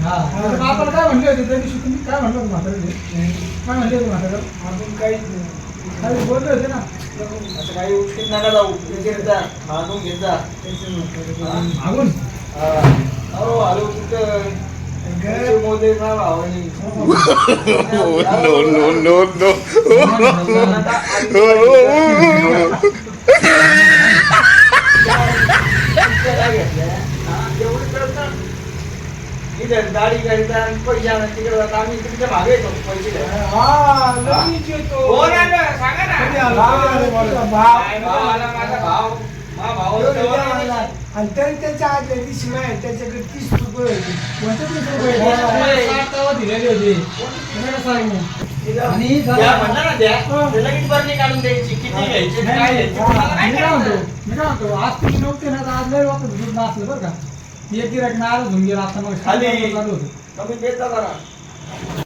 आपण काय म्हणले होते त्या दिवशी तुम्ही काय म्हणलं म्हातारे काय म्हणले होते म्हातारे आपण काहीच नाही काही बोलले होते ना असं काही उठकीत नका जाऊ घेता मागून घेता मागून हो आलो तिथं मोदे ना भावानी no. इधर गाडी करता पैसे आणा तिकडे जाता आम्ही तुमच्या मागे येतो पैसे लगेच येतो. हो ना सांगा ना कधी आला? भावाला माझा भाव मा भाव आणि तरी त्याच्या आदल्या दिवशी माहिती त्याच्याकडे 30 रुपये होते. कोणते 30 रुपये? 60 तेव्हा दिलेले होते. तुम्हाला सांगू. आणि द्या म्हणा ना द्या ते लगेच बरणी काढून द्यायची किती घ्यायचे काय घ्यायचे तुम्हाला काय मी काय म्हणतो आज तुम्ही नव्हते ना तर आज लय वाटत दूध नसलं बरं का एक गिराक नाराज होऊन गेला आता मग खाली. चालू होतं कमी देता करा